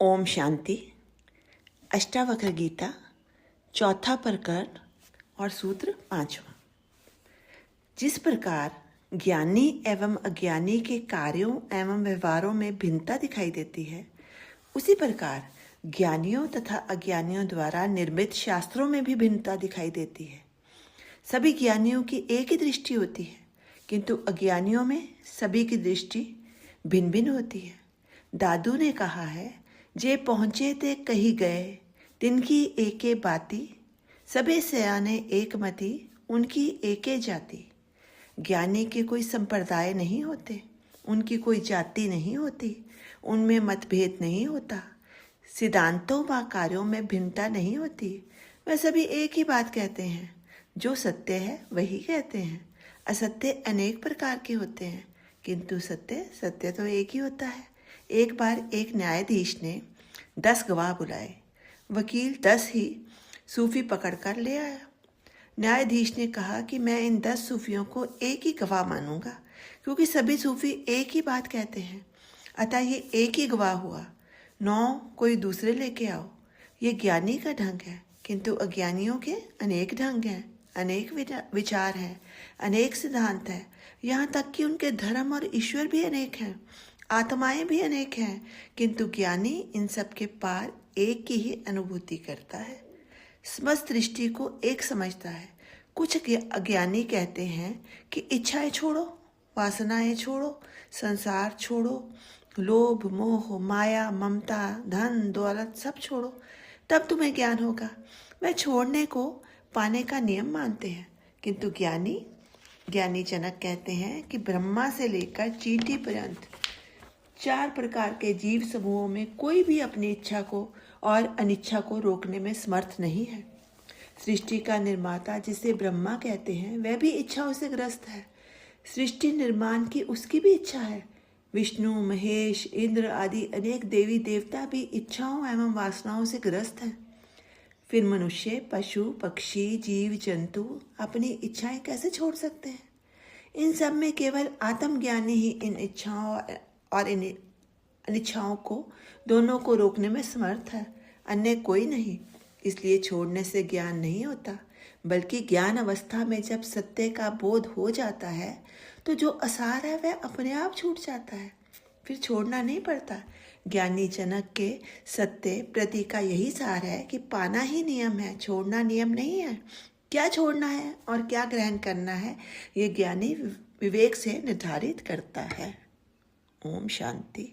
ओम शांति। अष्टावक्र गीता चौथा प्रकरण और सूत्र 5वां। जिस प्रकार ज्ञानी एवं अज्ञानी के कार्यों एवं व्यवहारों में भिन्नता दिखाई देती है, उसी प्रकार ज्ञानियों तथा अज्ञानियों द्वारा निर्मित शास्त्रों में भी भिन्नता दिखाई देती है। सभी ज्ञानियों की एक ही दृष्टि होती है, किंतु अज्ञानियों में सभी की दृष्टि भिन्न भिन्न होती है। दादू ने कहा है, जे पहुँचे ते कही गए, तिनकी एके बाती, सबे सयाने एक मति, उनकी एके जाति। ज्ञानी के कोई संप्रदाय नहीं होते, उनकी कोई जाति नहीं होती, उनमें मतभेद नहीं होता, सिद्धांतों व कार्यों में भिन्नता नहीं होती। वह सभी एक ही बात कहते हैं, जो सत्य है वही कहते हैं। असत्य अनेक प्रकार के होते हैं, किंतु सत्य तो एक ही होता है। एक बार एक न्यायाधीश ने 10 गवाह बुलाए। वकील 10 ही सूफी पकड़कर ले आया। न्यायाधीश ने कहा कि मैं इन 10 सूफियों को एक ही गवाह मानूंगा, क्योंकि सभी सूफी एक ही बात कहते हैं, अतः ये एक ही गवाह हुआ। 9 कोई दूसरे लेके आओ। ये ज्ञानी का ढंग है, किंतु अज्ञानियों के अनेक ढंग हैं, अनेक विचार हैं, अनेक सिद्धांत हैं, यहाँ तक कि उनके धर्म और ईश्वर भी अनेक हैं, आत्माएं भी अनेक हैं, किंतु ज्ञानी इन सब के पार एक की ही अनुभूति करता है, समस्त दृष्टि को एक समझता है। कुछ अज्ञानी कहते हैं कि इच्छाएं छोड़ो, वासनाएं छोड़ो, संसार छोड़ो, लोभ मोह माया ममता धन दौलत सब छोड़ो, तब तुम्हें ज्ञान होगा। वह छोड़ने को पाने का नियम मानते हैं, किंतु ज्ञानी जनक कहते हैं कि ब्रह्मा से लेकर चींटी पर्यंत 4 प्रकार के जीव समूहों में कोई भी अपनी इच्छा को और अनिच्छा को रोकने में समर्थ नहीं है। सृष्टि का निर्माता, जिसे ब्रह्मा कहते हैं, वह भी इच्छाओं से ग्रस्त है। सृष्टि निर्माण की उसकी भी इच्छा है। विष्णु महेश इंद्र आदि अनेक देवी देवता भी इच्छाओं एवं वासनाओं से ग्रस्त हैं। फिर मनुष्य पशु पक्षी जीव जंतु अपनी इच्छाएं कैसे छोड़ सकते हैं? इन सब में केवल आत्मज्ञानी ही इन इच्छाओं और इन अनिच्छाओं को दोनों को रोकने में समर्थ है, अन्य कोई नहीं। इसलिए छोड़ने से ज्ञान नहीं होता, बल्कि ज्ञान अवस्था में जब सत्य का बोध हो जाता है तो जो असार है वह अपने आप छूट जाता है, फिर छोड़ना नहीं पड़ता। ज्ञानी जनक के सत्य प्रति का यही सार है कि पाना ही नियम है, छोड़ना नियम नहीं है। क्या छोड़ना है और क्या ग्रहण करना है, ये ज्ञानी विवेक से निर्धारित करता है। ओम शांति।